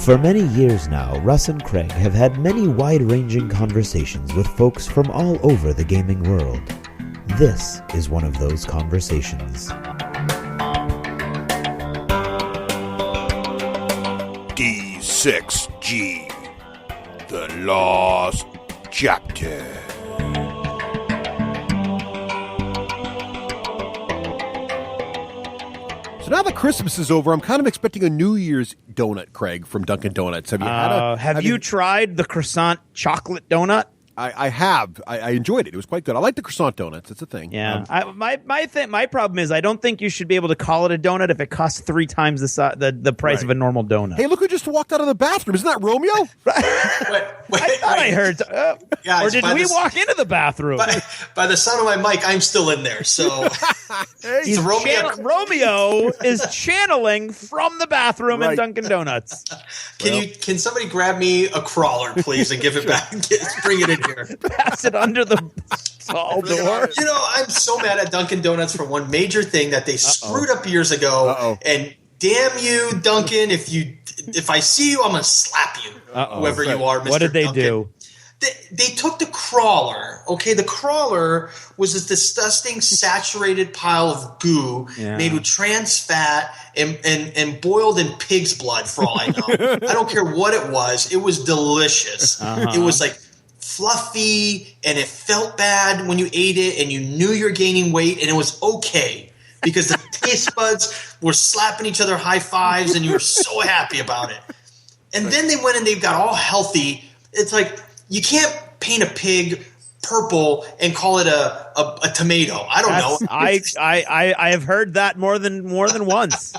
For many years now, Russ and Craig have had many wide-ranging conversations with folks from all over the gaming world. This is one of those conversations. D6G, the Lost Chapter. So now that Christmas is over, I'm kind of expecting a New Year's donut, Craig, from Dunkin' Donuts. Have you had Have you tried the croissant chocolate donut? I have. I enjoyed it. It was quite good. I like the croissant donuts. It's a thing. Yeah. My problem is I don't think you should be able to call it a donut if it costs 3 times the price of a normal donut. Hey, look who just walked out of the bathroom. Isn't that Romeo? I heard. Or did we walk into the bathroom? By the sound of my mic, I'm still in there. So Romeo is channeling from the bathroom in Dunkin' Donuts. Can somebody grab me a crawler, please, and give it back? Bring it in here. Pass it under the stall door. You know, I'm so mad at Dunkin' Donuts for one major thing that they screwed up years ago. And damn you, Dunkin', if I see you, I'm going to slap you, whoever you are, Mr. What did they Dunkin'. do? They took the crawler. Okay, the crawler was this disgusting saturated pile of goo made with trans fat and boiled in pig's blood, for all I know. I don't care what it was. It was delicious. It was like fluffy, and it felt bad when you ate it, and you knew you're gaining weight, and it was okay because the taste buds were slapping each other high fives, and you were so happy about it. And then they went and they got all healthy. It's like you can't paint a pig purple and call it a tomato. I don't know. I have heard that more than once.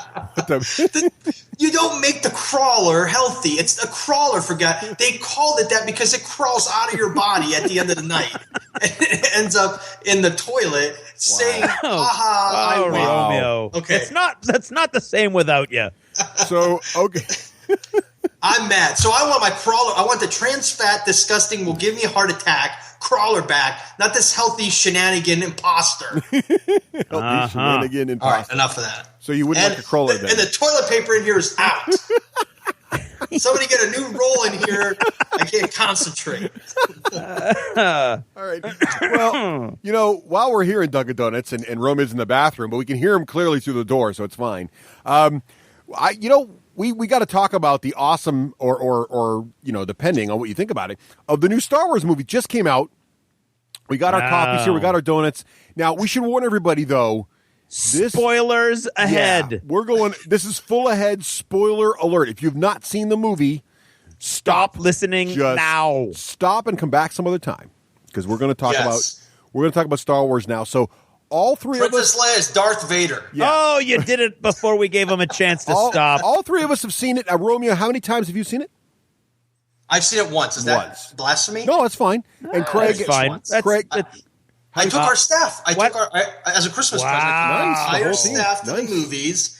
You don't make the crawler healthy. It's a crawler, for God. They called it that because it crawls out of your body at the end of the night. And it ends up in the toilet saying, I win. Romeo. Okay. That's not the same without you. So, okay. I'm mad. So I want my crawler. I want the trans fat, disgusting, will give me a heart attack crawler back, not this healthy shenanigan imposter. Shenanigan imposter. All right, enough of that. So you wouldn't like a crawler then? And the toilet paper in here is out. Somebody get a new roll in here. I can't concentrate. All right. Well, you know, while we're here in Dunkin' Donuts and Romeo's in the bathroom, but we can hear him clearly through the door, so it's fine. We got to talk about the awesome, or depending on what you think about it, of the new Star Wars movie just came out. We got our coffees here. We got our donuts. Now, we should warn everybody, though. Spoilers ahead. Yeah, we're going. This is full ahead. Spoiler alert. If you've not seen the movie, stop listening now. Stop and come back some other time because we're going to talk about Star Wars now. So all three Princess of us. Leia is Darth Vader. Yeah. Oh, you did it before we gave him a chance to stop. All three of us have seen it. Romeo, how many times have you seen it? I've seen it once. Is that blasphemy? No, that's fine. And Craig, that's fine. Craig, I took our staff. I took as a Christmas present. Nice. Entire staff to the movies.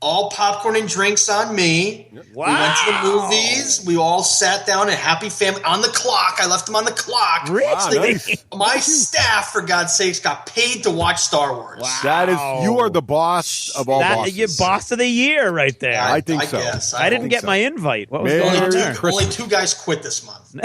All popcorn and drinks on me. Wow. We went to the movies. We all sat down a happy family on the clock. I left them on the clock. Really? Wow, nice. My staff, for God's sakes, got paid to watch Star Wars. Wow. That is, you are the boss of all bosses. You're boss of the year right there. Yeah, I think so. Guess. I didn't get my invite. What was going on there? Only 2 guys quit this month.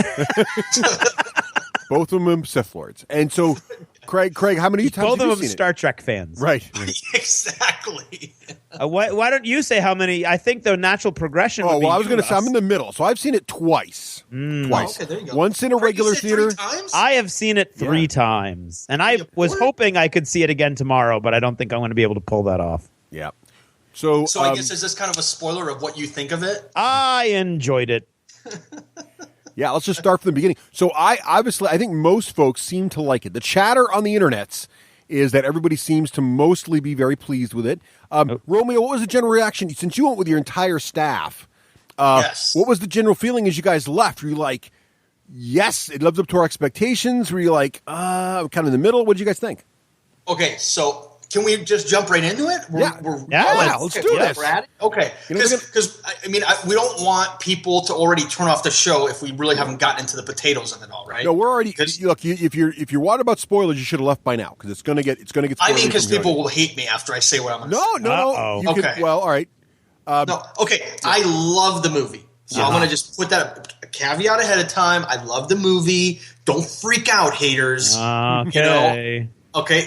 Both of them Sith Lords. And so, Craig, how many times Both have you of them seen Star Trek fans. Right. Exactly. Why don't you say how many? I think the natural progression would be I was going to say I'm in the middle. So I've seen it twice. Twice. Okay, there you go. Once in a regular theater. 3 times? I have seen it 3 times. And I was hoping I could see it again tomorrow, but I don't think I'm going to be able to pull that off. Yeah. So I guess is this kind of a spoiler of what you think of it? I enjoyed it. Yeah, let's just start from the beginning. So I think most folks seem to like it. The chatter on the internets is that everybody seems to mostly be very pleased with it. Romeo, what was the general reaction? Since you went with your entire staff, yes. What was the general feeling as you guys left? Were you like, yes, it lives up to our expectations? Were you like, kind of in the middle? What did you guys think? Okay, so can we just jump right into it? Let's do this. Okay, because we don't want people to already turn off the show if we really haven't gotten into the potatoes of it all, right? No, we're already. Look, if you're worried about spoilers, you should have left by now because it's gonna get. I mean, because people will hate me after I say what I'm going to say. No. Okay. Well, all right. No. Okay. I love the movie. So I'm going to just put that a caveat ahead of time. I love the movie. Don't freak out, haters. Okay. Okay,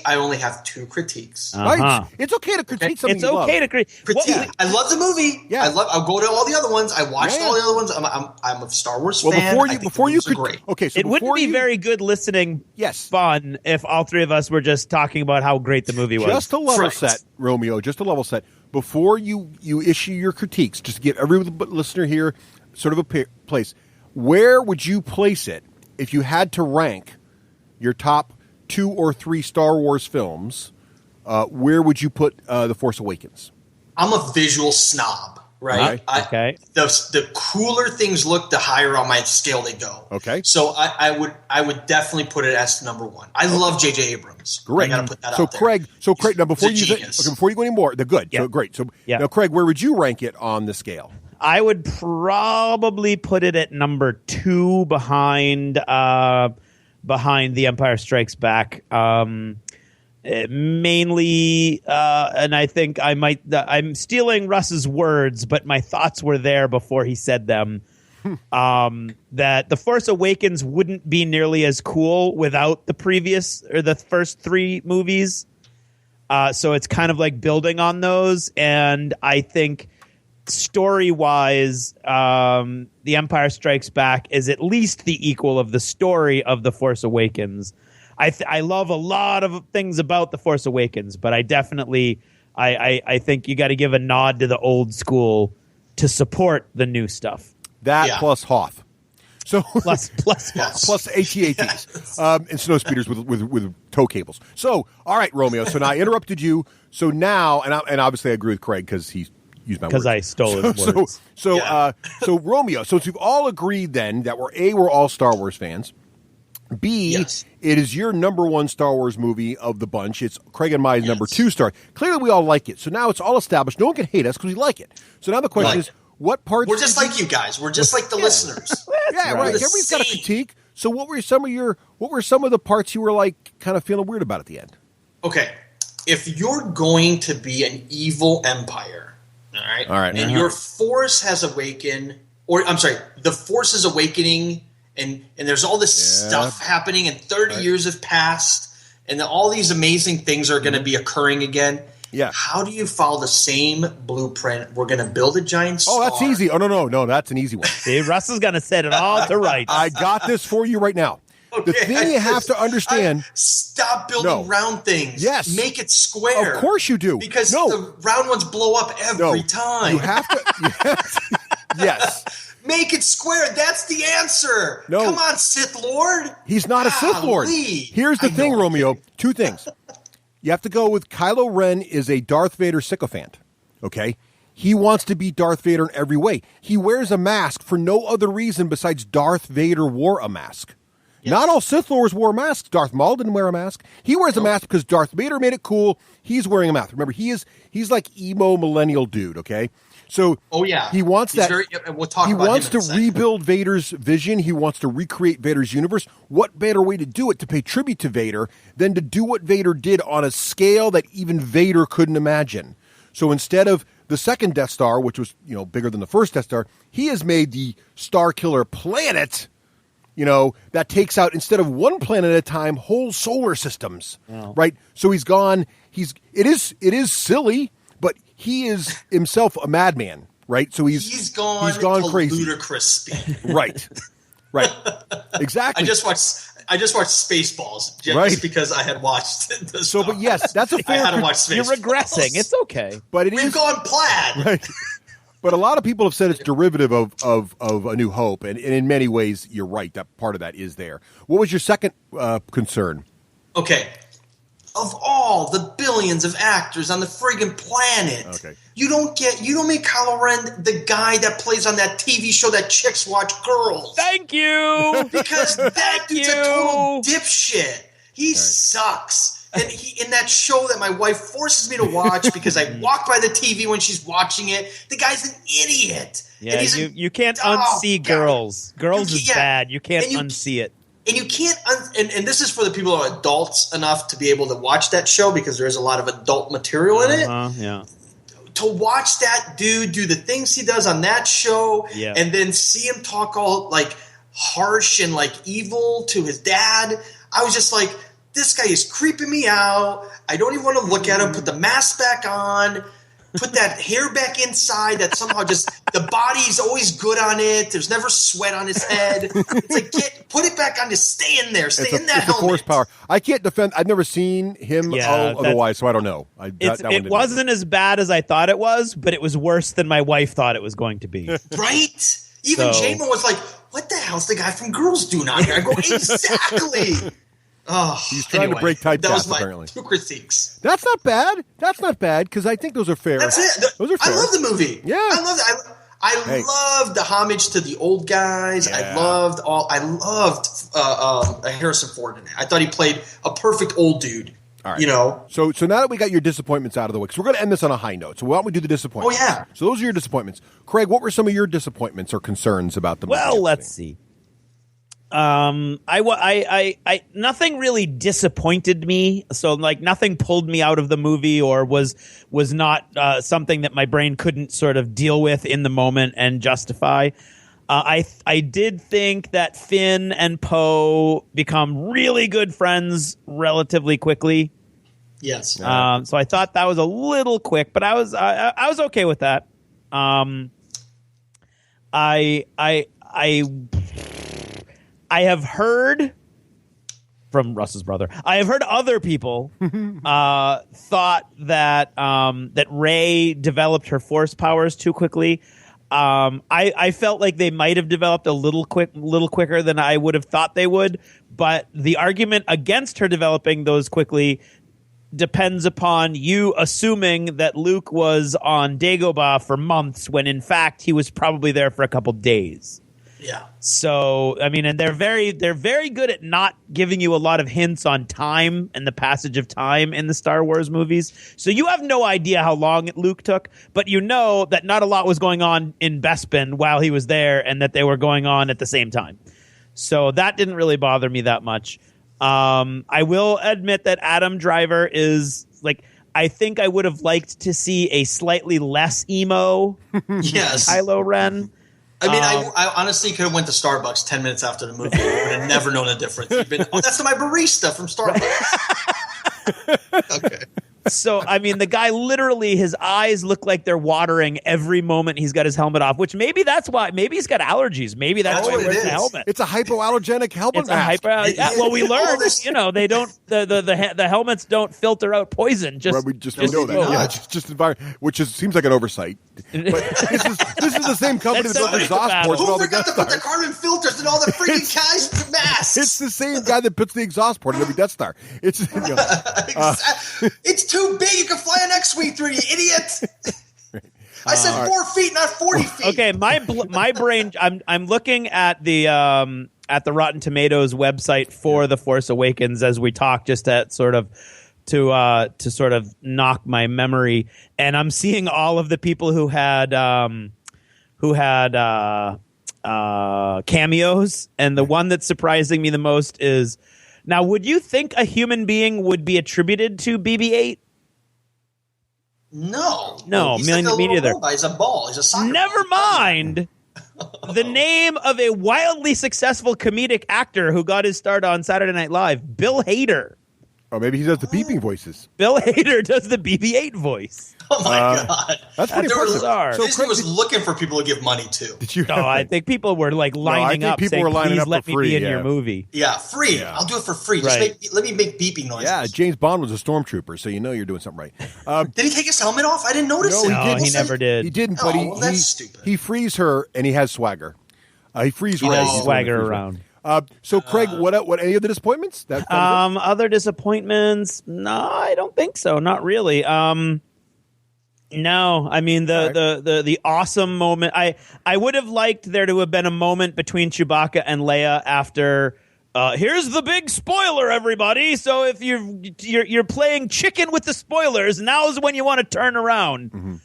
I only have 2 critiques. Right. It's okay to critique something. It's okay to critique. I love the movie. Yeah. I'll go to all the other ones. I watched all the other ones. I'm a Star Wars fan. Before you could, great. okay, so it wouldn't be very good listening. Yes. Fun if all 3 of us were just talking about how great the movie was. Just a level set, Romeo. Just a level set. Before you issue your critiques, just to give every listener here sort of a place. Where would you place it if you had to rank your top 2 or 3 Star Wars films? Where would you put The Force Awakens? I'm a visual snob, right? Okay. The cooler things look, the higher on my scale they go. Okay. So I would definitely put it as number 1. I love J.J. Abrams. Great. I got to put that so out there. Craig, now before you go any more, they're good. Yeah. So great. So now, Craig, where would you rank it on the scale? I would probably put it at number 2 behind The Empire Strikes Back. Mainly, and I think I'm stealing Russ's words, but my thoughts were there before he said them. That The Force Awakens wouldn't be nearly as cool without the first 3 movies. So it's kind of like building on those. And I think story-wise, The Empire Strikes Back is at least the equal of the story of The Force Awakens. I love a lot of things about The Force Awakens, but I definitely I think you got to give a nod to the old school to support the new stuff. That plus Hoth. So plus AT-ATs and snow speeders with tow cables. So all right, Romeo. So now I interrupted you. So now and obviously I agree with Craig because he used my words. Because I stole his words. So Romeo. So we've all agreed then that we're all Star Wars fans. B, it is your number 1 Star Wars movie of the bunch. It's Craig and my number 2 star. Clearly, we all like it. So now it's all established. No one can hate us because we like it. So now the question is, what parts? We're just like you guys. We're just like the listeners. Right. Everybody's got a critique. So what were some of the parts you were like kind of feeling weird about at the end? Okay, if you're going to be an evil empire, all right, and your Force has awakened, the Force is awakening. And there's all this stuff happening, and 30 years have passed, and all these amazing things are going to be occurring again. Yeah. How do you follow the same blueprint? We're going to build a giant star. Oh, that's easy. Oh, no, that's an easy one. See, Russ is going to set it all to rights. I got this for you right now. Okay, the thing you have to understand. Stop building round things. Yes. Make it square. Of course you do. Because the round ones blow up every time. You have to. Yes. Make it square. That's the answer. No. Come on, Sith Lord. He's not a Sith Lord. Here's the thing, Romeo. 2 things. You have to go with Kylo Ren is a Darth Vader sycophant. Okay? He wants to be Darth Vader in every way. He wears a mask for no other reason besides Darth Vader wore a mask. Yes. Not all Sith Lords wore masks. Darth Maul didn't wear a mask. He wears a mask because Darth Vader made it cool. He's wearing a mask. Remember, he's like emo millennial dude, okay? So he wants he wants to rebuild Vader's vision. He wants to recreate Vader's universe. What better way to do it, to pay tribute to Vader, than to do what Vader did on a scale that even Vader couldn't imagine? So instead of the second Death Star, which was bigger than the first Death Star, he has made the Star Killer planet, that takes out, instead of one planet at a time, whole solar systems. Wow. Right? So he's gone. It is silly. But he is himself a madman, right? So he's gone to crazy, ludicrous speed. Right. Exactly. I just watched Spaceballs just because I had watched this. So, but yes, that's a fair. I had to watch Spaceballs. You're regressing. It's okay. But we've gone plaid. Right. But a lot of people have said it's derivative of A New Hope, and in many ways, you're right. That part of that is there. What was your second concern? Okay. Of all the billions of actors on the friggin' planet, you don't make Kylo Ren the guy that plays on that TV show that chicks watch girls. Thank you, because that dude's a total dipshit. He sucks, and in that show that my wife forces me to watch because I walk by the TV when she's watching it. The guy's an idiot. Yeah, you can't unsee girls. Girls is bad. You can't unsee it. And you can't, and this is for the people who are adults enough to be able to watch that show because there is a lot of adult material in it. Yeah. to watch that dude do the things he does on that show, and then see him talk all like harsh and like evil to his dad, I was just like, this guy is creeping me out. I don't even want to look at him. Put the mask back on. Put that hair back inside. That somehow just the body's always good on it. There's never sweat on his head. It's like put it back on. Just stay in there. Stay in that helmet. Force power. I can't defend. I've never seen him otherwise, so I don't know. It wasn't as bad as I thought it was, but it was worse than my wife thought it was going to be. Right? Even Jamin was like, "What the hell's the guy from Girls Doing out here?" I go, "Exactly." Oh, he's trying to break typecast, apparently. 2 critiques. That's not bad. That's not bad, because I think those are fair. That's it. Those are fair. I love the movie. Yeah. I love it. I loved the homage to the old guys. Yeah. I loved Harrison Ford in it. I thought he played a perfect old dude. All right. You know? So now that we got your disappointments out of the way, because we're going to end this on a high note. So why don't we do the disappointments? Oh, yeah. So those are your disappointments. Craig, what were some of your disappointments or concerns about the movie? Well, let's see. I nothing really disappointed me. So like nothing pulled me out of the movie or was not something that my brain couldn't sort of deal with in the moment and justify. I did think that Finn and Poe become really good friends relatively quickly. Yes. So I thought that was a little quick, but I was okay with that. I have heard from Russ's brother. I have heard other people thought that Rey developed her force powers too quickly. I felt like they might have developed a little quicker than I would have thought they would. But the argument against her developing those quickly depends upon you assuming that Luke was on Dagobah for months when in fact he was probably there for a couple days. Yeah. So, I mean, and they're very good at not giving you a lot of hints on time and the passage of time in the Star Wars movies. So you have no idea how long Luke took, but you know that not a lot was going on in Bespin while he was there and that they were going on at the same time. So that didn't really bother me that much. I will admit that Adam Driver is like, I think I would have liked to see a slightly less emo Kylo Ren. I mean, I honestly could have went to Starbucks 10 minutes after the movie. I would have never known the difference. That's my barista from Starbucks. Okay. So, I mean, the guy literally, his eyes look like they're watering every moment he's got his helmet off, which maybe that's why. Maybe he's got allergies. Maybe that's why he wears the helmet. It's a hypoallergenic helmet mask. Well, we learned, they don't, the helmets don't filter out poison. We know that. Yeah, just environment, which seems like an oversight. But this is the same company that built the exhaust ports. Who forgot to put the carbon filters in all the freaking guys' masks? It's the same guy that puts the exhaust port in every Death Star. It's it's too big. You can fly an X-wing through, you idiot. I said 4 feet, not 40 feet. Okay, my brain. I'm looking at the Rotten Tomatoes website for The Force Awakens as we talk, just to sort of knock my memory, and I'm seeing all of the people who had cameos, and the one that's surprising me the most is, now, would you think a human being would be attributed to BB-8? No, me neither. He's a ball. He's a soccer Never ball. mind the name of a wildly successful comedic actor who got his start on Saturday Night Live, Bill Hader. Or maybe he does the beeping voices. Bill Hader does the BB-8 voice. Oh my God, that's pretty bizarre. So Disney was looking for people to give money to. Did you? No, I think people were like lining up, saying, "Please let me be in your movie." Yeah, free. Yeah. I'll do it for free. Just let me make beeping noises. Yeah, James Bond was a stormtrooper, so you know you're doing something right. Did he take his helmet off? I didn't notice it. No, he never did. He didn't, but that's stupid. He frees her, and he has swagger. He frees Rey. He swagger around. So, Craig, what any of the disappointments? Other disappointments? No, I don't think so. Not really. No, I mean the awesome moment. I would have liked there to have been a moment between Chewbacca and Leia after. Here's the big spoiler, everybody. So if you're playing chicken with the spoilers, now's when you want to turn around. Mm-hmm.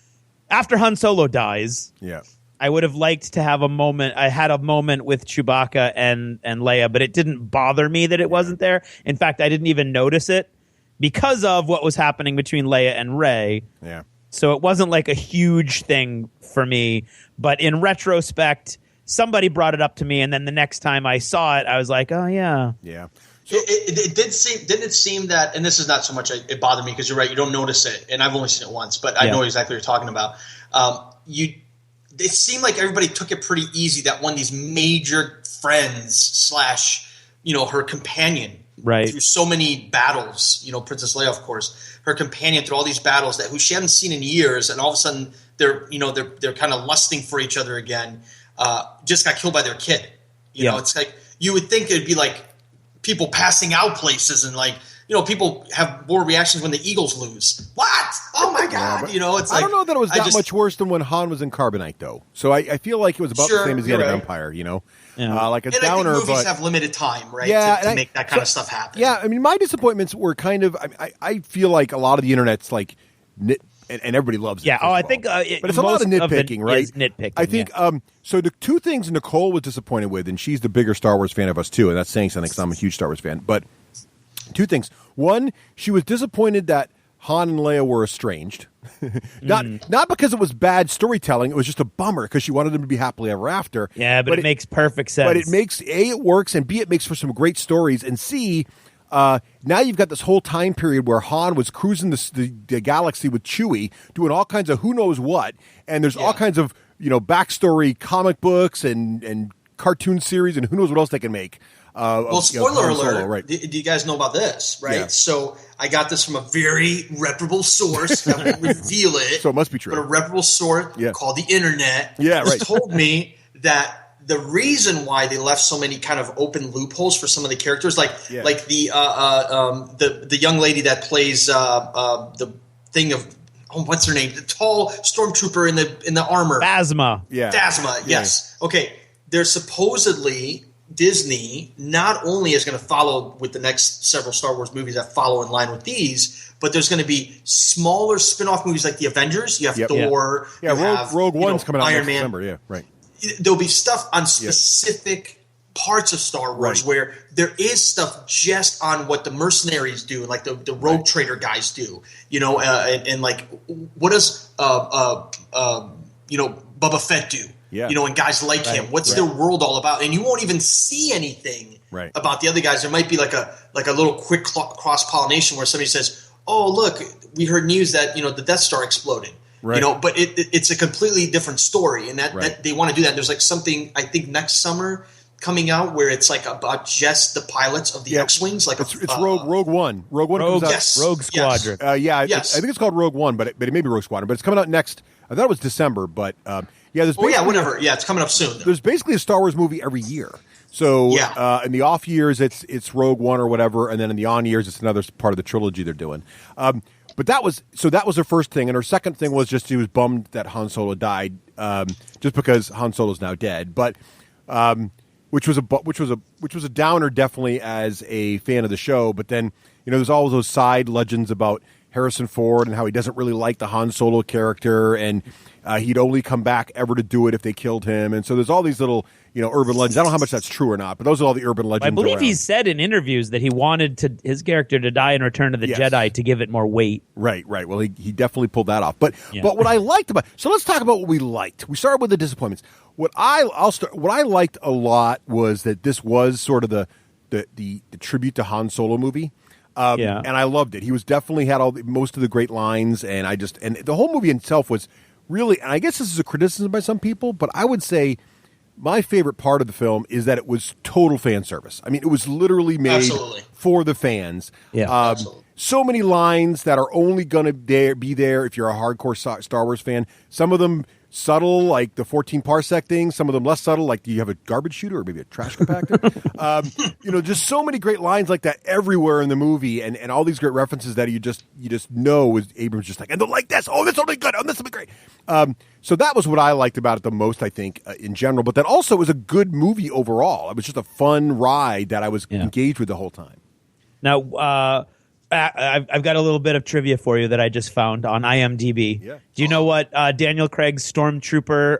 After Han Solo dies. Yeah. I would have liked to have a moment. I had a moment with Chewbacca and Leia, but it didn't bother me that it wasn't there. In fact, I didn't even notice it because of what was happening between Leia and Rey. Yeah. So it wasn't like a huge thing for me. But in retrospect, somebody brought it up to me, and then the next time I saw it, I was like, oh, yeah. Yeah. It didn't it seem that, and this is not so much it bothered me because you're right, you don't notice it, and I've only seen it once, but I know exactly what you're talking about. It seemed like everybody took it pretty easy that one of these major friends / her companion through so many battles, Princess Leia, of course, her companion through all these battles who she hadn't seen in years, and all of a sudden they're kind of lusting for each other again, just got killed by their kid. It's like you would think it'd be like people passing out places and people have more reactions when the Eagles lose. What? Oh my God! It's like I don't know that it was that much worse than when Han was in Carbonite, though. So I feel like it was about the same as the end of Empire. Like a downer. I think movies but have limited time, right? Yeah, to make that kind of stuff happen. Yeah, I mean, my disappointments were kind of. I feel like a lot of the internet's like and everybody loves it. Yeah. Oh, I think, but it's a lot of nitpicking, right? Nitpicking. I think. So the two things Nicole was disappointed with, and she's the bigger Star Wars fan of us too, and that's saying something because I'm a huge Star Wars fan. But two things. One, she was disappointed that Han and Leia were estranged. Not because it was bad storytelling. It was just a bummer because she wanted them to be happily ever after. Yeah, but it makes perfect sense. But it makes it works, and B, it makes for some great stories, and C. Now you've got this whole time period where Han was cruising the galaxy with Chewie, doing all kinds of who knows what, and there's all kinds of backstory comic books and cartoon series and who knows what else they can make. Spoiler alert! Solo, right. Do you guys know about this? Right. Yeah. So I got this from a very reputable source. I won't reveal it. So it must be true. But a reputable source called the Internet told me that the reason why they left so many kind of open loopholes for some of the characters, like the young lady that plays the thing of what's her name, the tall stormtrooper in the armor, Phasma. Yeah, Phasma. Yes. Yeah. Okay. There's supposedly Disney not only is going to follow with the next several Star Wars movies that follow in line with these, but there's going to be smaller spin-off movies like the Avengers. You have Thor. Yeah, Rogue One's coming out Iron next Man. December. Yeah, right. There'll be stuff on specific parts of Star Wars where there is stuff just on what the mercenaries do, like the rogue trader guys do, and like what does Boba Fett do? Yeah. And guys like him. What's their world all about? And you won't even see anything about the other guys. There might be like a little quick cross pollination where somebody says, "Oh, look, we heard news that the Death Star exploded." Right. But it's a completely different story, and that they want to do that. There's like something I think next summer coming out where it's like about just the pilots of the X-wings. Like it's Rogue One. Rogue One comes out. Rogue Squadron. I think it's called Rogue One, but it may be Rogue Squadron. But it's coming out next. I thought it was December, but whatever. Yeah, it's coming up soon. There's basically a Star Wars movie every year. So in the off years, it's Rogue One or whatever, and then in the on years, it's another part of the trilogy they're doing. But that was her first thing, and her second thing was just she was bummed that Han Solo died, just because Han Solo's now dead. But which was a downer definitely as a fan of the show. But then there's all those side legends about Harrison Ford and how he doesn't really like the Han Solo character, and he'd only come back ever to do it if they killed him. And so there's all these little urban legends. I don't know how much that's true or not, but those are all the urban legends. I believe around. he's said in interviews that he wanted his character to die in Return of the Jedi to give it more weight. Right. Well, he definitely pulled that off. But what I liked about so let's talk about what we liked. We started with the disappointments. What I liked a lot was that this was sort of the tribute to Han Solo movie. And I loved it. He was definitely had most of the great lines, and the whole movie itself was really. And I guess this is a criticism by some people, but I would say my favorite part of the film is that it was total fan service. I mean, it was literally made for the fans. Yeah, so many lines that are only going to be there if you're a hardcore Star Wars fan. Some of them subtle, like the 14 parsec thing. Some of them less subtle, like do you have a garbage shooter or maybe a trash compactor? Just so many great lines like that everywhere in the movie, and all these great references that you just know is Abrams just like, and they'll like this. Oh, this will be good. Oh, this will be great. So that was what I liked about it the most, I think, in general. But then also it was a good movie overall. It was just a fun ride that I was engaged with the whole time. Now, I've got a little bit of trivia for you that I just found on IMDb. Yeah. Do you know what Daniel Craig's Stormtrooper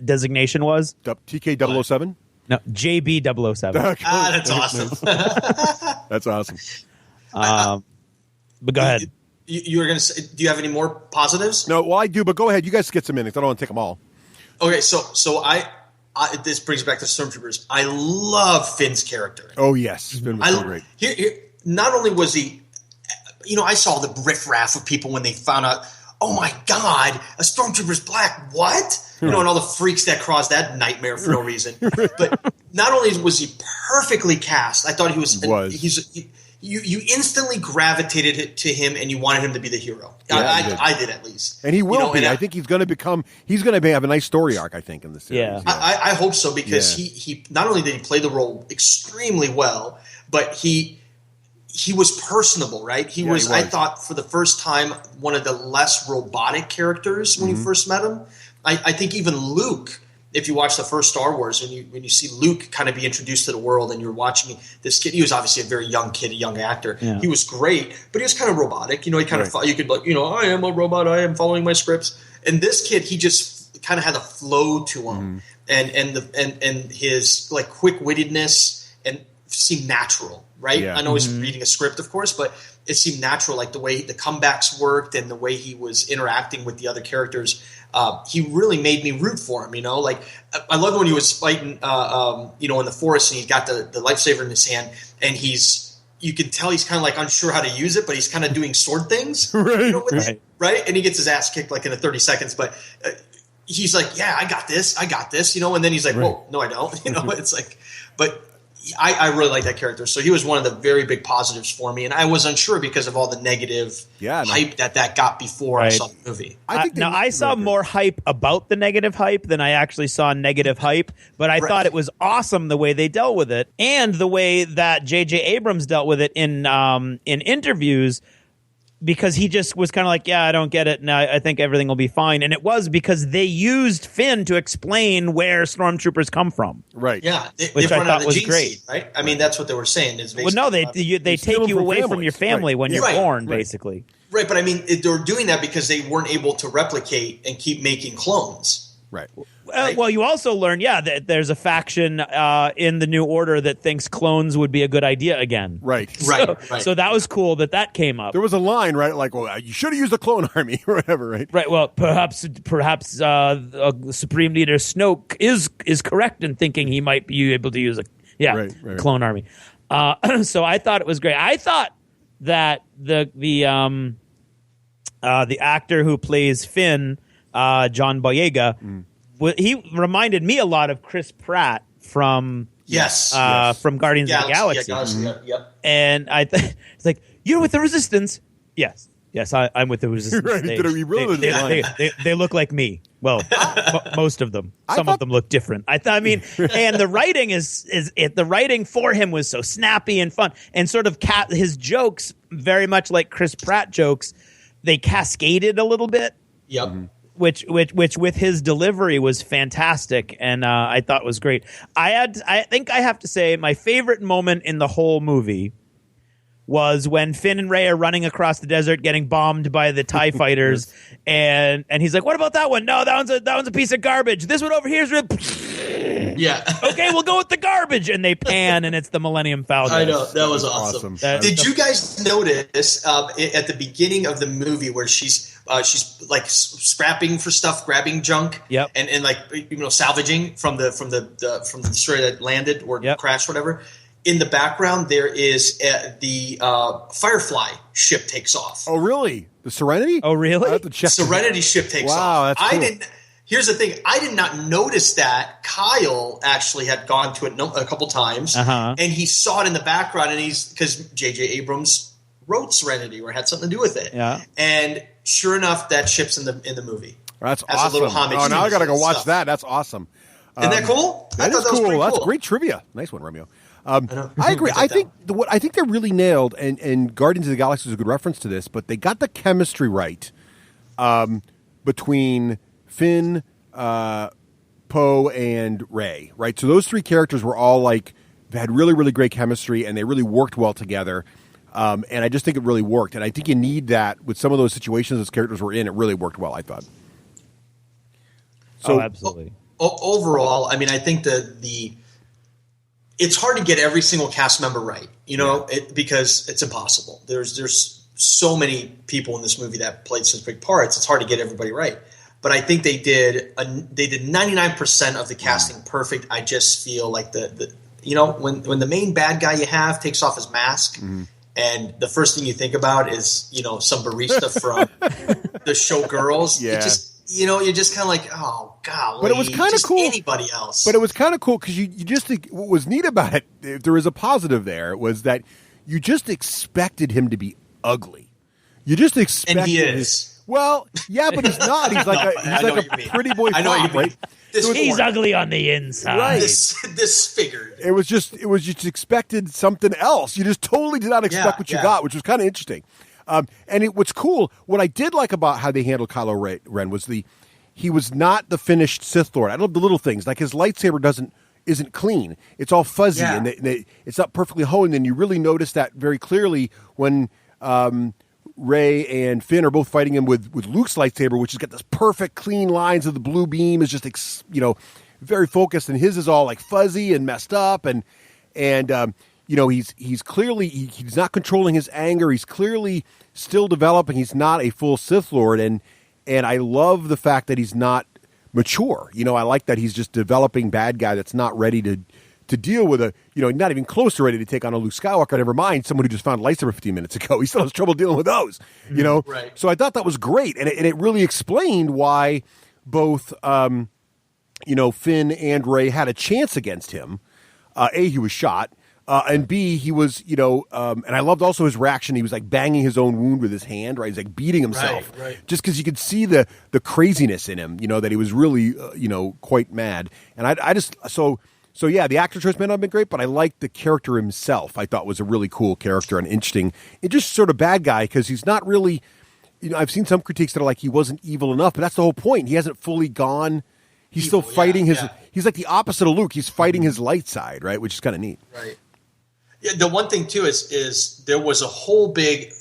designation was? TK-007? No, JB-007. That's awesome. That's awesome. But go ahead. You were going to say, do you have any more positives? No, well, I do, but go ahead. You guys get some minutes. I don't want to take them all. Okay, so I this brings back to Stormtroopers. I love Finn's character. Oh, yes. Finn was so great. Not only was he, I saw the riffraff of people when they found out, oh my God, a Stormtrooper's black. What? And all the freaks that caused that nightmare for no reason. But not only was he perfectly cast, I thought he was. You instantly gravitated to him, and you wanted him to be the hero. Yeah, I did at least, and he will be. I think he's going to have a nice story arc. I think in the series. Yeah, I hope so because he not only did he play the role extremely well, but he was personable. Right? He was. I thought for the first time one of the less robotic characters when you first met him. I think even Luke. If you watch the first Star Wars when you see Luke kind of be introduced to the world and you're watching this kid, he was obviously a very young kid, a young actor. Yeah. He was great, but he was kind of robotic. He kind of you could I am a robot. I am following my scripts. And this kid, he just kind of had a flow to him, and his like quick wittedness and seemed natural. Right? Yeah. I know he's reading a script, of course, but it seemed natural, like the way the comebacks worked and the way he was interacting with the other characters. He really made me root for him, Like I loved when he was fighting, in the forest, and he's got the lightsaber in his hand, and you can tell he's kind of like unsure how to use it, but he's kind of doing sword things, right? Right? And he gets his ass kicked like in 30 seconds, but he's like, "Yeah, I got this, and then he's like, "Whoa, no, I don't," It's like, but. I really like that character. So he was one of the very big positives for me. And I was unsure because of all the negative hype that got before I saw the movie. I saw more hype about the negative hype than I actually saw negative hype. But I thought it was awesome the way they dealt with it. And the way that J.J. Abrams dealt with it in interviews. Because he just was kind of like, I don't get it, and I think everything will be fine. And it was because they used Finn to explain where stormtroopers come from. Right. Yeah. Which I thought was great. Seed, right? I mean, that's what they were saying. Well, no, they take you away from your family when you're born, basically. Right, but I mean, they were doing that because they weren't able to replicate and keep making clones. Right. Well, you also learn, that there's a faction in the New Order that thinks clones would be a good idea again. Right. So that was cool that came up. There was a line, right? Like, well, you should have used the clone army or whatever, right? Right. Well, perhaps Supreme Leader Snoke is correct in thinking he might be able to use a clone army. So I thought it was great. I thought that the actor who plays Finn, John Boyega, he reminded me a lot of Chris Pratt from from Guardians of the Galaxy. Yep. And it's like, you're with the Resistance. Yes, I'm with the Resistance. Right. They look like me. Well, most of them. Some of them look different. I mean, and the writing the writing for him was so snappy and fun, and sort of his jokes very much like Chris Pratt jokes. They cascaded a little bit. Yep. Mm-hmm. Which with his delivery was fantastic, and I thought was great. I think I have to say my favorite moment in the whole movie was when Finn and Rey are running across the desert getting bombed by the TIE fighters, and he's like, "What about that one? No, that one's a piece of garbage. This one over here is okay, we'll go with the garbage." And they pan, and it's the Millennium Falcon. I know, that was awesome. Did you guys notice at the beginning of the movie where she's like scrapping for stuff, grabbing junk, and like salvaging from the destroyer that landed or crashed, whatever. In the background, there is the Firefly ship takes off. Oh, really? The Serenity? Oh, really? I have to check. Serenity ship takes off. Wow, that's cool. Here's the thing. I did not notice that. Kyle actually had gone to it a couple times, and he saw it in the background, and because J.J. Abrams wrote Serenity or had something to do with it. Yeah. And sure enough, that ship's in the movie. That's awesome. A little homage now I got to go watch that. That's awesome. Isn't that cool? That is cool. That's great trivia. Nice one, Romeo. I agree. I think what they really nailed, and Guardians of the Galaxy is a good reference to this, but they got the chemistry right between Finn, Poe, and Rey. Right, so those three characters were all like they had really, really great chemistry, and they really worked well together. And I just think it really worked, and I think you need that with some of those situations those characters were in. It really worked well, I thought. So absolutely. Overall, I mean, I think it's hard to get every single cast member right, because it's impossible. There's so many people in this movie that played such big parts. It's hard to get everybody right. But I think they did 99% of the casting perfect. I just feel like the when the main bad guy you have takes off his mask, and the first thing you think about is some barista from the show Girls. Yeah. It just you're just kind of like, oh golly. But it was kind of cool. Anybody else? But it was kind of cool because you just think what was neat about it. If there was a positive there, was that you just expected him to be ugly. You just expected, and he is. Well, yeah, but he's not. He's like a pretty boy cop, right? He's ugly on the inside. Right. Disfigured. It was just expected something else. You just totally did not expect what you got, which was kind of interesting. And what's cool, what I did like about how they handled Kylo Ren was he was not the finished Sith Lord. I love the little things, like his lightsaber isn't clean. It's all fuzzy and it's not perfectly honed. And you really notice that very clearly when Rey and Finn are both fighting him with Luke's lightsaber, which has got this perfect clean lines of the blue beam, is just very focused, and his is all like fuzzy and messed up, and he's clearly he's not controlling his anger. He's clearly still developing. He's not a full Sith Lord, and I love the fact that he's not mature. I like that he's just developing bad guy that's not ready to deal with not even close to ready to take on a Luke Skywalker, never mind someone who just found a lightsaber 15 minutes ago. He still has trouble dealing with those, Right. So I thought that was great. And it really explained why both, Finn and Rey had a chance against him. A, he was shot. And B, he was, and I loved also his reaction. He was like banging his own wound with his hand, right? He's like beating himself, right. Just because you could see the craziness in him, that he was really, quite mad. And So yeah, the actor choice may not have been great, but I liked the character himself. I thought was a really cool character and interesting. And just sort of bad guy because he's not really. I've seen some critiques that are like he wasn't evil enough, but that's the whole point. He hasn't fully gone. He's evil, still fighting his. Yeah. He's like the opposite of Luke. He's fighting his light side, right? Which is kind of neat. Right. Yeah. The one thing too is there was a whole big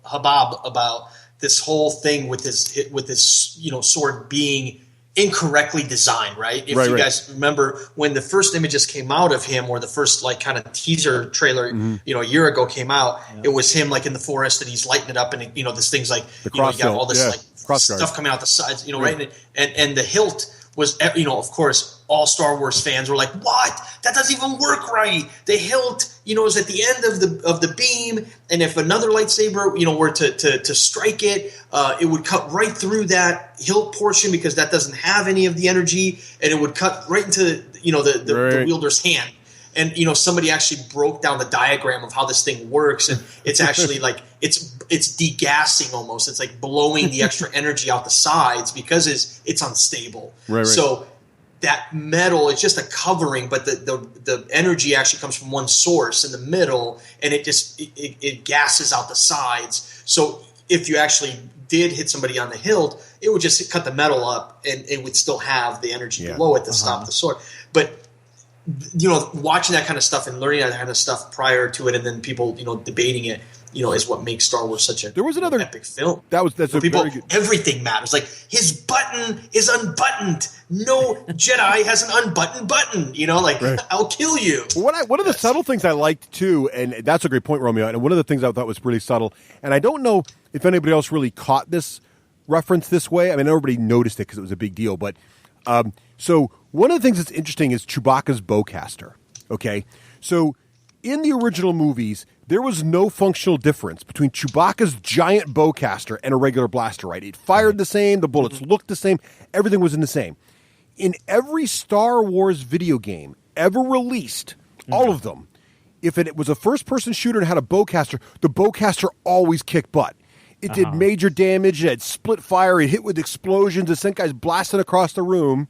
hubbub about this whole thing with his sword being incorrectly designed, right? If you guys remember when the first images came out of him, or the first like kind of teaser trailer, a year ago came out, it was him like in the forest and he's lighting it up, and this thing's like you got all this like stuff coming out the sides, right? And the hilt was, of course, all Star Wars fans were like, "What? That doesn't even work right." The hilt, is at the end of the beam, and if another lightsaber, were to strike it, it would cut right through that hilt portion because that doesn't have any of the energy, and it would cut right into the wielder's hand. And somebody actually broke down the diagram of how this thing works, and it's actually like it's degassing almost. It's like blowing the extra energy out the sides because it's unstable. Right. So that metal, it's just a covering, but the energy actually comes from one source in the middle, and it gasses out the sides. So if you actually did hit somebody on the hilt, it would just cut the metal up, and it would still have the energy below it to stop the sword. But watching that kind of stuff and learning that kind of stuff prior to it, and then people, debating it, is what makes Star Wars such a there was another epic film. That's a people, very good. Everything matters. Like his button is unbuttoned. No Jedi has an unbuttoned button. I'll kill you. One of the subtle things I liked too, and that's a great point, Romeo. And one of the things I thought was really subtle, and I don't know if anybody else really caught this reference this way. I mean, everybody noticed it because it was a big deal, but so. One of the things that's interesting is Chewbacca's bowcaster, okay? So in the original movies, there was no functional difference between Chewbacca's giant bowcaster and a regular blaster, right? It fired the same, the bullets looked the same, everything was in the same. In every Star Wars video game ever released, all of them, if it was a first-person shooter and had a bowcaster, the bowcaster always kicked butt. It did major damage, it had split fire, it hit with explosions, it sent guys blasting across the room.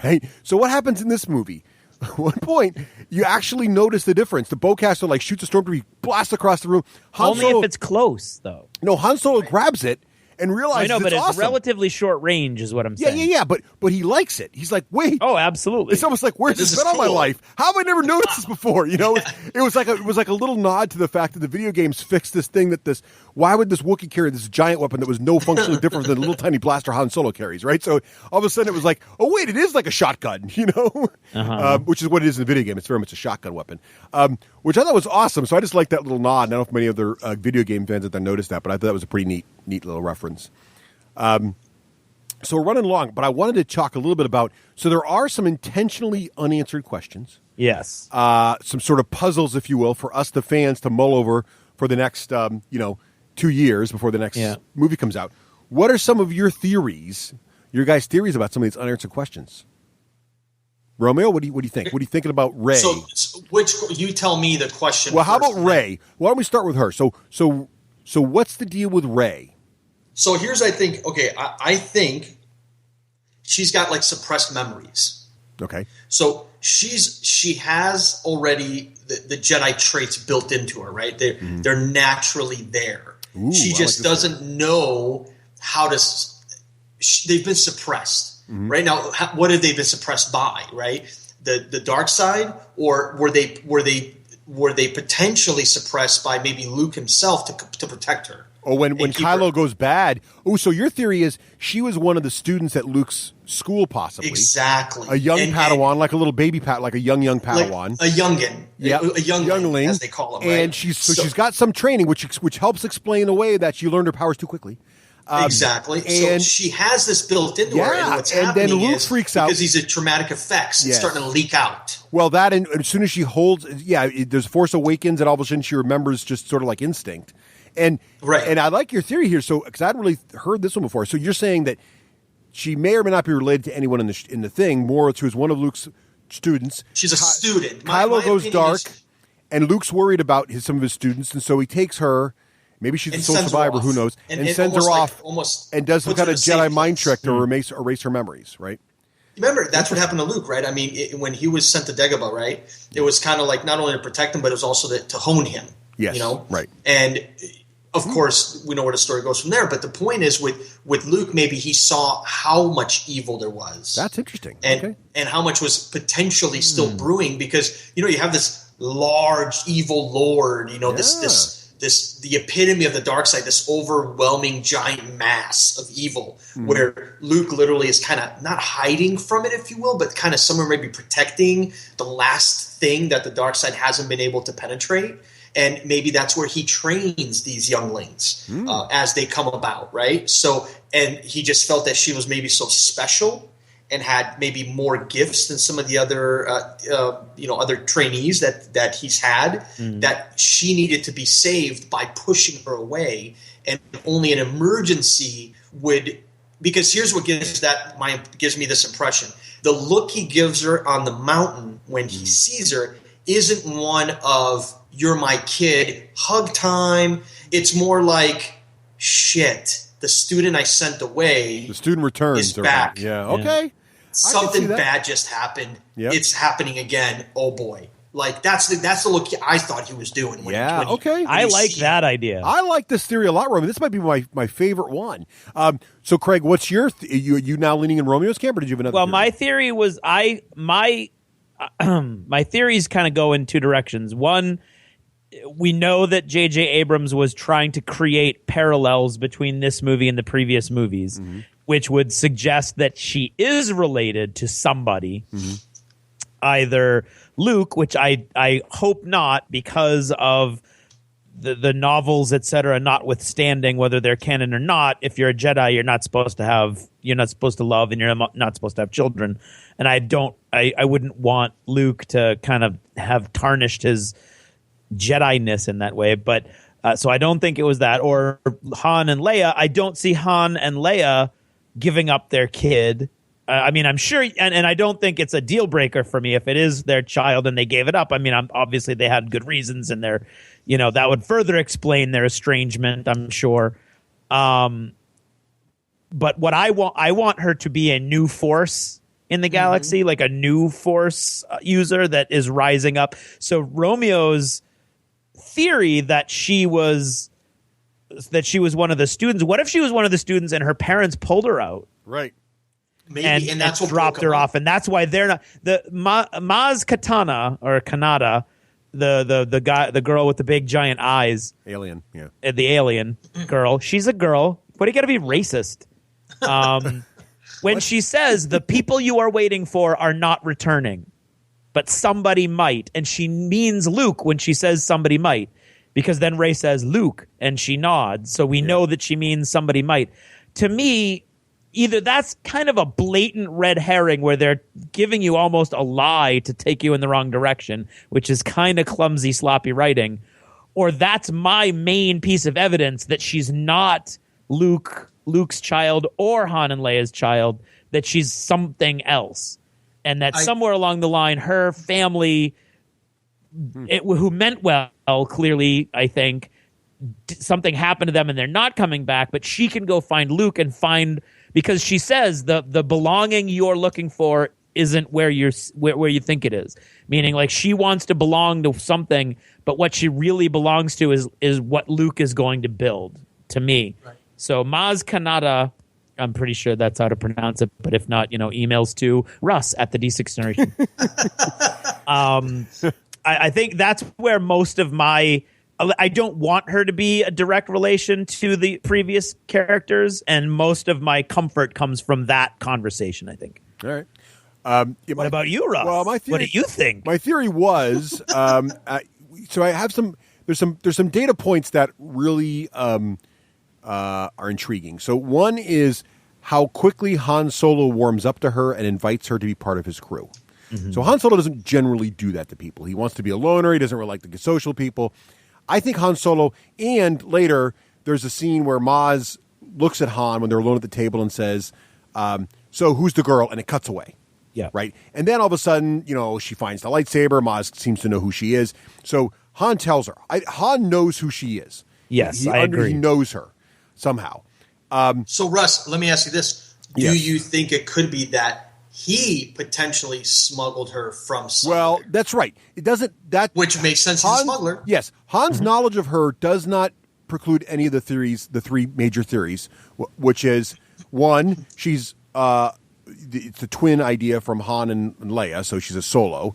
Right. So what happens in this movie? At one point, you actually notice the difference. The bowcaster like shoots a stormtrooper, blasts across the room. Only if it's close, though. No, Han Solo grabs it and realizes I know, but it's awesome. relatively short range, is what I'm saying. Yeah. But he likes it. He's like, wait. Oh, absolutely. It's almost like, where's this been all my life? How have I never noticed this before? You know, it was like a little nod to the fact that the video games fixed this thing why would this Wookiee carry this giant weapon that was no functionally different than the little tiny blaster Han Solo carries, right? So all of a sudden it was like, oh wait, it is like a shotgun, you know, which is what it is in the video game. It's very much a shotgun weapon, which I thought was awesome. So I just like that little nod. I don't know if many other video game fans have noticed that, but I thought that was a pretty neat little reference. So we're running long, but I wanted to talk a little bit about, so there are some intentionally unanswered questions. Yes. Some sort of puzzles, if you will, for us, the fans, to mull over for the next, 2 years before the next movie comes out. What are some of your theories, your guys' theories about some of these unanswered questions? Romeo, what do you think? What are you thinking about Rey? So which, you tell me the question. Well, how first, about Rey? Why don't we start with her? So what's the deal with Rey? So here's, I think she's got like suppressed memories. Okay. So she has already the Jedi traits built into her, right? They're naturally there. Ooh, she just doesn't know how to. They've been suppressed, right? Now, what have they been suppressed by? Right, the dark side, or were they potentially suppressed by maybe Luke himself to protect her? Or when Kylo goes bad. Oh, so your theory is she was one of the students at Luke's school, possibly. Exactly. A young Padawan, like a little baby like a young Padawan. Like a youngin. Yeah. A youngling, as they call him, right? And she's got some training, which helps explain away that she learned her powers too quickly. Exactly. So she has this built into her, and what's happening then Luke is freaks out because these are traumatic effects. It's starting to leak out. Well, that and as soon as she holds, there's Force Awakens, and all of a sudden she remembers just sort of like instinct. And I like your theory here, so because I hadn't really heard this one before. So you're saying that she may or may not be related to anyone in the thing. More, she was one of Luke's students. She's a student. Kylo goes dark, and Luke's worried about some of his students, and so he takes her. Maybe she's a sole survivor, who knows, and sends her off, and does some kind of Jedi mind trick to erase her memories, right? Remember, that's what happened to Luke, right? I mean, when he was sent to Dagobah, right? It was kind of like not only to protect him, but it was also to hone him. Yes, you know, right. And of course, we know where the story goes from there. But the point is, with Luke, maybe he saw how much evil there was. That's interesting. And how much was potentially still brewing, because you have this large evil lord, this the epitome of the dark side, this overwhelming giant mass of evil, where Luke literally is kind of not hiding from it, if you will, but kind of somewhere maybe protecting the last thing that the dark side hasn't been able to penetrate. And maybe that's where he trains these younglings as they come about, right? So, and he just felt that she was maybe so special and had maybe more gifts than some of the other, other trainees that he's had, that she needed to be saved by pushing her away, and only an emergency would. Because here's what gives me this impression: the look he gives her on the mountain when he sees her isn't one of "you're my kid," hug time. It's more like, shit, the student I sent away, the student returns, is back. Yeah, okay. Something bad just happened. Yep. It's happening again. Oh boy. Like that's the look I thought he was doing. I like that idea. I like this theory a lot, Romeo. This might be my favorite one. So Craig, what's your you now leaning in Romeo's camp, or did you have another? Well, theory? my theory was my theories kind of go in two directions. One, we know that J.J. Abrams was trying to create parallels between this movie and the previous movies, which would suggest that she is related to somebody, either Luke, which I hope not, because of the novels, etc., notwithstanding whether they're canon or not. If you're a Jedi, you're not supposed to love, and you're not supposed to have children. And I wouldn't want Luke to kind of have tarnished his Jedi-ness in that way. But so I don't think it was that. Or Han and Leia. I don't see Han and Leia giving up their kid. I mean, I'm sure, and I don't think it's a deal breaker for me if it is their child and they gave it up. I mean, obviously they had good reasons, and that would further explain their estrangement, I'm sure. But what I want her to be a new force in the galaxy, like a new force user that is rising up. So Romeo's theory that she was that she was one of the students. What if she was one of the students and her parents pulled her out? Right. Maybe, and that's what dropped her off, and that's why they're not the Maz Katana or Kanata, the girl with the big giant eyes, alien, yeah, the alien girl. She's a girl. Why do you got to be racist? When she says the people you are waiting for are not returning, but somebody might, and she means Luke when she says somebody might, because then Rey says Luke and she nods, so we know that she means somebody might. To me, either that's kind of a blatant red herring where they're giving you almost a lie to take you in the wrong direction, which is kind of clumsy, sloppy writing, or that's my main piece of evidence that she's not Luke's child or Han and Leia's child, that she's something else. And that somewhere along the line, her family, who meant well, clearly, I think, something happened to them and they're not coming back, but she can go find Luke and find, because she says the belonging you're looking for isn't where you think it is. Meaning, like, she wants to belong to something, but what she really belongs to is what Luke is going to build, to me. Right. So Maz Kanata, I'm pretty sure that's how to pronounce it, but if not, emails to Russ at the D6 Generation. I think that's where most of my... I don't want her to be a direct relation to the previous characters, and most of my comfort comes from that conversation, I think. All right. What about you, Russ? Well, my theory, what do you think? My theory was... so I have there's some data points that really... are intriguing. So one is how quickly Han Solo warms up to her and invites her to be part of his crew. Mm-hmm. So Han Solo doesn't generally do that to people. He wants to be a loner. He doesn't really like to get social people. I think Han Solo, and later there's a scene where Maz looks at Han when they're alone at the table and says, so who's the girl? And it cuts away. Yeah. Right. And then all of a sudden, she finds the lightsaber. Maz seems to know who she is. So Han tells her. Han knows who she is. Yes, I agree. He knows her. Somehow. So, Russ, let me ask you this. Do you think it could be that he potentially smuggled her from somewhere? Well, that's right. It doesn't... Which makes sense. He's a smuggler. Yes. Han's knowledge of her does not preclude any of the theories, the three major theories, which is, one, she's... it's a twin idea from Han and Leia, so she's a Solo,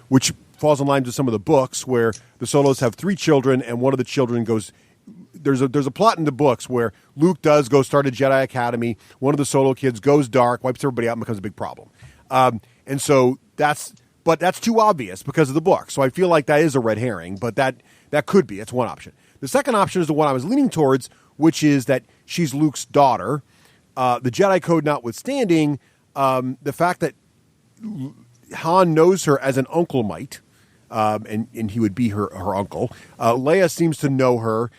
which falls in line with some of the books where the Solos have 3 children, and one of the children goes... There's a plot in the books where Luke does go start a Jedi Academy. One of the Solo kids goes dark, wipes everybody out, and becomes a big problem. And so that's too obvious because of the book. So I feel like that is a red herring, but that could be. That's one option. The second option is the one I was leaning towards, which is that she's Luke's daughter. The Jedi Code notwithstanding, the fact that Han knows her as an uncle might, and he would be her uncle. Leia seems to know her.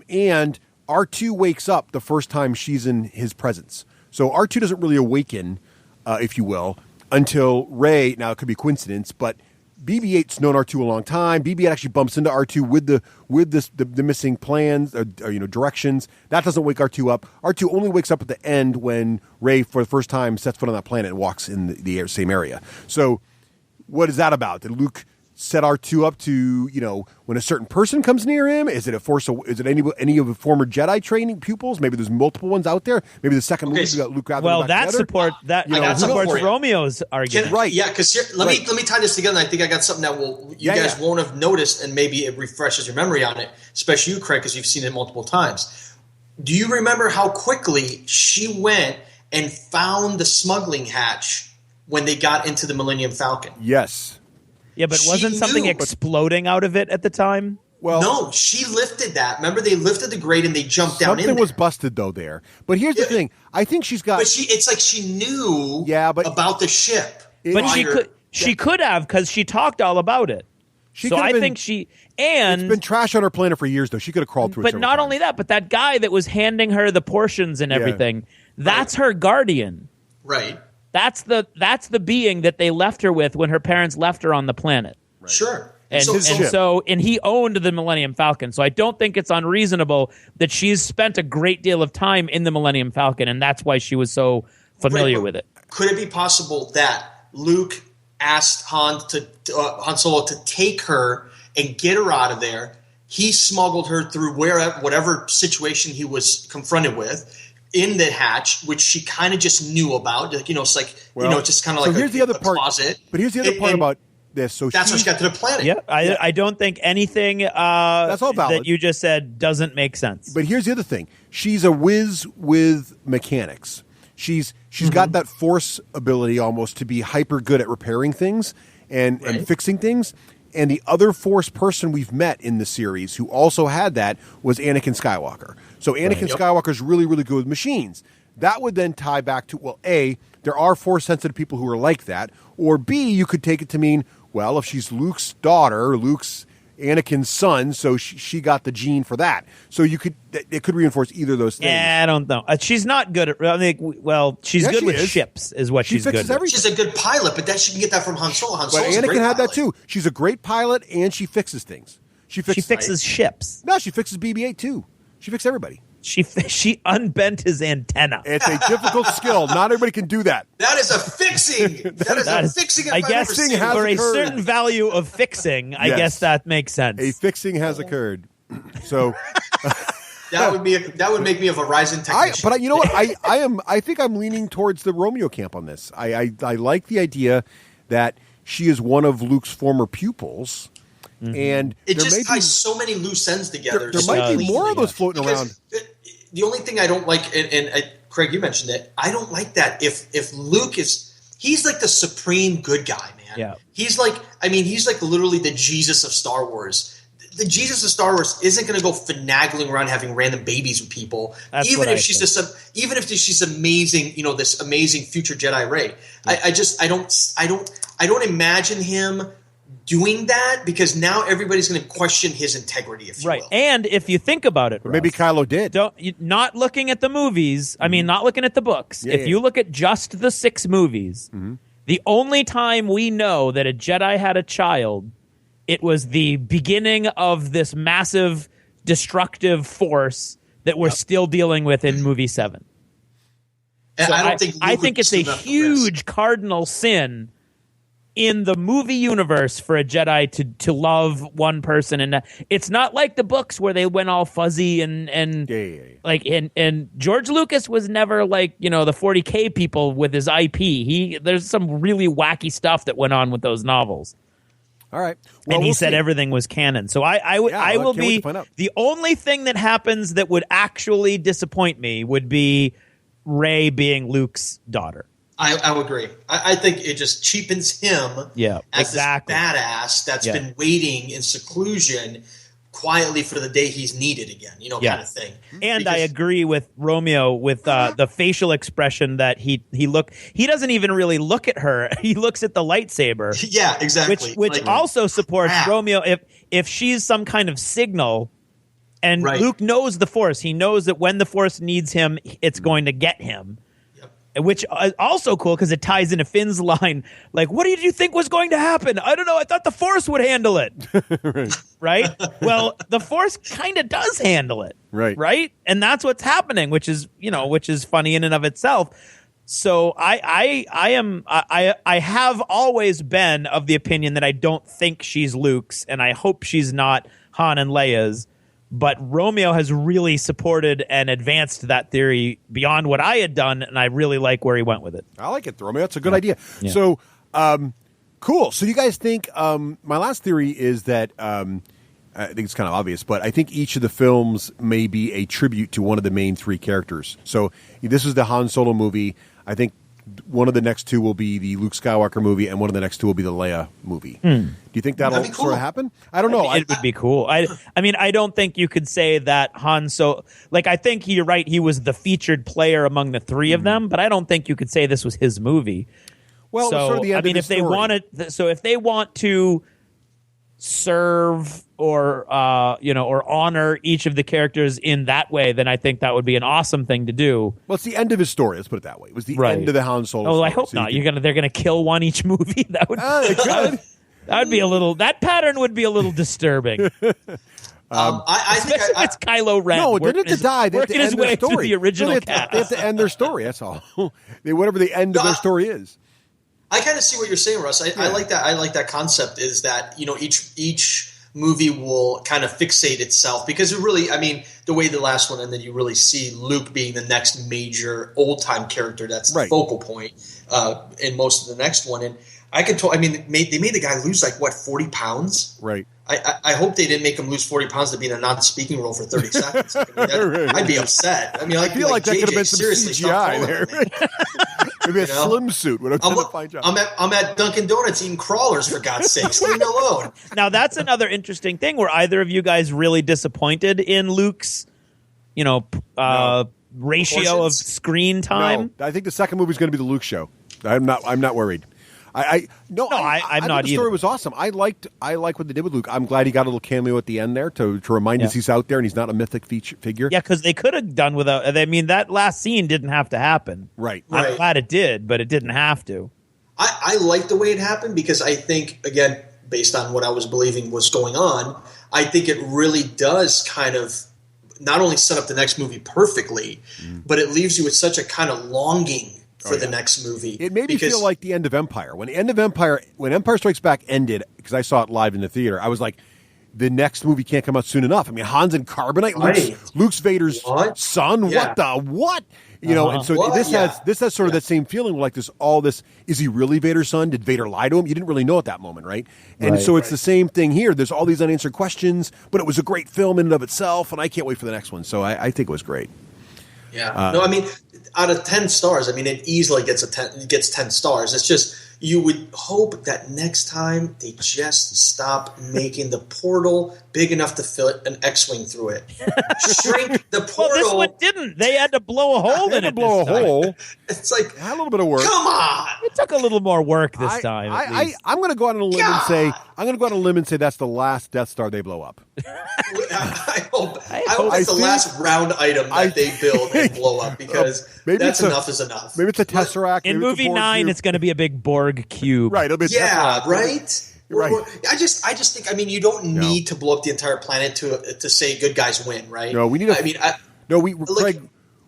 And R2 wakes up the first time she's in his presence. So R2 doesn't really awaken, if you will, until Rey. Now, it could be coincidence, but BB-8's known R2 a long time. BB-8 actually bumps into R2 with the missing plans or directions. That doesn't wake R2 up. R2 only wakes up at the end when Rey, for the first time, sets foot on that planet and walks in the same area. So what is that about? Did Luke set R2 up to, when a certain person comes near him? Is it any of the former Jedi training pupils? Maybe there's multiple ones out there. Maybe the second movie got Luke gathering well, back supports Romeo's argument. Right. Yeah, because let me tie this together. I think I got something that you guys won't have noticed, and maybe it refreshes your memory on it, especially you, Craig, because you've seen it multiple times. Do you remember how quickly she went and found the smuggling hatch when they got into the Millennium Falcon? Yes. Yeah, but wasn't something exploding out of it at the time? Well, no, she lifted that. Remember, they lifted the grate and they jumped down in there. Something was busted, though, there. But here's the thing. I think she's got... But it's like she knew about the ship. But she could have, because she talked all about it. And it's been trash on her planet for years, though. She could have crawled through it. But not only that, but that guy that was handing her the portions and everything, that's her guardian. Right. That's the being that they left her with when her parents left her on the planet. Right. Sure. And he owned the Millennium Falcon. So I don't think it's unreasonable that she's spent a great deal of time in the Millennium Falcon, and that's why she was so familiar with it. Could it be possible that Luke asked Han Solo to take her and get her out of there? he smuggled her through whatever situation he was confronted with in the hatch, which she kind of just knew about. Like, it's like, just kind of like here's the other part, closet. But here's the other part about this. So that's how she got to the planet. Yeah, I don't think anything that's all valid. that you just said doesn't make sense. But here's the other thing. She's a whiz with mechanics. She's got that force ability almost to be hyper good at repairing things and fixing things. And the other Force person we've met in the series who also had that was Anakin Skywalker. So Anakin Skywalker's really, really good with machines. That would then tie back to, well, A, there are Force-sensitive people who are like that. Or B, you could take it to mean, well, if she's Luke's daughter, Anakin's son, so she got the gene for that. So it could reinforce either of those things. Yeah, I don't know. She's not good at. She's good with ships, is what she's good at. Everything. She's a good pilot, but she can get that from Han Solo. Han Solo's Anakin a great had pilot. that too. She's a great pilot, and she fixes things. She fixes ships. No, she fixes BB-8 too. She fixes everybody. She unbent his antenna. It's a difficult skill. Not everybody can do that. That is a fixing. That is fixing. I guess for a certain value of fixing, I guess that makes sense. A fixing has occurred. So that would make me a Verizon technician. But you know what? I think I'm leaning towards the Romeo camp on this. I like the idea that she is one of Luke's former pupils. And it just ties so many loose ends together. There might be more of those floating around. The only thing I don't like, and Craig, you mentioned it, I don't like that if Luke he's like the supreme good guy, man. Yeah. He's like literally the Jesus of Star Wars. The Jesus of Star Wars isn't going to go finagling around having random babies with people. Even if she's amazing, this amazing future Jedi Rey. I don't imagine him doing that, because now everybody's going to question his integrity, if you will. And if you think about it, Russ, maybe Kylo did. Not looking at the movies, not looking at the books. If you look at just the 6 movies, the only time we know that a Jedi had a child, it was the beginning of this massive destructive force that we're still dealing with in movie 7. And so I think it's a huge cardinal sin in the movie universe for a Jedi to love one person, and it's not like the books where they went all fuzzy and George Lucas was never like the 40K people with his IP. There's some really wacky stuff that went on with those novels. All right, and he said everything was canon. So I will be the only thing that happens that would actually disappoint me would be Rey being Luke's daughter. I would agree. I think it just cheapens him as this badass that's been waiting in seclusion quietly for the day he's needed again, kind of thing. And I agree with Romeo with the facial expression that he doesn't even really look at her. He looks at the lightsaber. Yeah, exactly. Which also supports Romeo if she's some kind of signal. And Luke knows the Force. He knows that when the Force needs him, it's going to get him. Which is also cool because it ties into Finn's line, like, what did you think was going to happen? I don't know. I thought the Force would handle it. Right? Well, the Force kind of does handle it. Right? And that's what's happening, which is funny in and of itself. So I have always been of the opinion that I don't think she's Luke's, and I hope she's not Han and Leia's. But Romeo has really supported and advanced that theory beyond what I had done, and I really like where he went with it. I like it, Romeo. That's a good idea. Yeah. So, cool. So you guys think my last theory is that I think it's kind of obvious, but I think each of the films may be a tribute to one of the main 3 characters. So this is the Han Solo movie. I think one of the next 2 will be the Luke Skywalker movie, and one of the next 2 will be the Leia movie. Do you think that'll sort of happen? I don't know. It would be cool. I mean, I don't think you could say that Han Solo. Like, I think you're right. He was the featured player among the 3 of them, but I don't think you could say this was his movie. Well, so sort of the end of the story. If they want to serve or honor each of the characters in that way, then I think that would be an awesome thing to do. Well, it's the end of his story. Let's put it that way. It was the end of the Han Solo story. I hope not. They're gonna kill one each movie. That would that would be a little. That pattern would be a little disturbing. I think it's Kylo Ren. No, they didn't have to die. They have to end their story. Through the original cast. They have to end their story. That's all. Whatever the end of their story is. I kind of see what you're saying, Russ. I like that. I like that concept. Is that each movie will kind of fixate itself, because it really, I mean, the way the last one ended, you really see Luke being the next major old time character. That's the focal point in most of the next one. And I could tell, I mean, they made the guy lose 40 pounds. Right. I hope they didn't make him lose 40 pounds to be in a non-speaking role for 30 seconds. I'd be upset. I mean, I feel like that could have been some CGI there. Maybe a slim suit would have done a fine job. I'm at Dunkin' Donuts eating crawlers, for God's sakes. Leave me alone. Now, that's another interesting thing. Were either of you guys really disappointed in Luke's, ratio of screen time? No, I think the second movie is going to be the Luke show. I'm not worried. I'm not either. The story was awesome. I like what they did with Luke. I'm glad he got a little cameo at the end there to remind us he's out there and he's not a mythic figure. Yeah, because they could have done without. I mean, that last scene didn't have to happen. Right. I'm glad it did, but it didn't have to. I like the way it happened, because I think, again, based on what I was believing was going on, I think it really does kind of not only set up the next movie perfectly, but it leaves you with such a kind of longing for the next movie. It made me feel like the end of Empire. When Empire Strikes Back ended, because I saw it live in the theater, I was like, the next movie can't come out soon enough. I mean, Han's and Carbonite, Luke's Vader's son. Yeah. What? And so this has sort of that same feeling, like is he really Vader's son? Did Vader lie to him? You didn't really know at that moment, right? And so it's the same thing here. There's all these unanswered questions, but it was a great film in and of itself, and I can't wait for the next one. So I think it was great. Yeah. I mean, out of 10 stars, I mean, it easily gets 10 stars. It's just, you would hope that next time they just stop making the portal big enough to fit an X-Wing through it. Shrink the portal. Well, this one didn't. They had to blow a hole in it. It's like, a little bit of work. Come on. It took a little more work this time. I'm going to go out on a limb and say that's the last Death Star they blow up. I hope it's the last round item that they build and blow up, because enough is enough. Maybe it's a Tesseract. In movie 9, it's going to be a big Borg cube. Right. It'll be a Tesseract. Right. I just think, I mean, you don't need to blow up the entire planet to say good guys win, right? No, we need. Craig.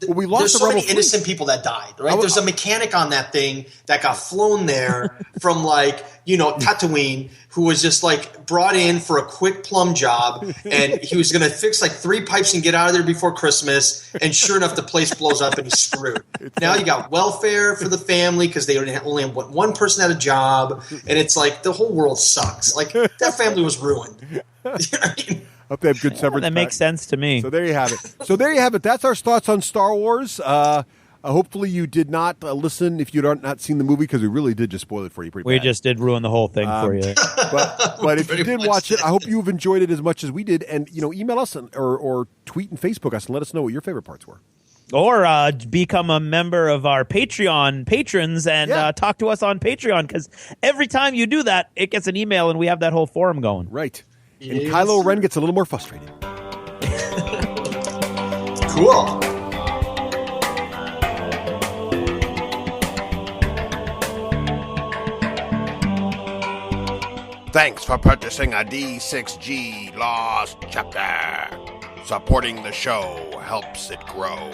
Well, we lost there's so many innocent people that died, right? There's a mechanic on that thing that got flown there from Tatooine, who was just brought in for a quick plum job, and he was going to fix 3 pipes and get out of there before Christmas. And sure enough, the place blows up and he's screwed. Now you got welfare for the family because they only have one person at a job, and it's the whole world sucks. That family was ruined. You know what I mean? Hope they have good severance. That makes sense to me. So there you have it. That's our thoughts on Star Wars. Hopefully you did not listen if you'd not seen the movie, because we really did just spoil it for you pretty bad. We just did ruin the whole thing for you. But if you did watch it, I hope you've enjoyed it as much as we did. And email us or tweet and Facebook us and let us know what your favorite parts were. Or become a member of our Patreon patrons and talk to us on Patreon, because every time you do that, it gets an email and we have that whole forum going. Right. And Kylo Ren gets a little more frustrated. Cool. Thanks for purchasing a D6G Lost Chapter. Supporting the show helps it grow.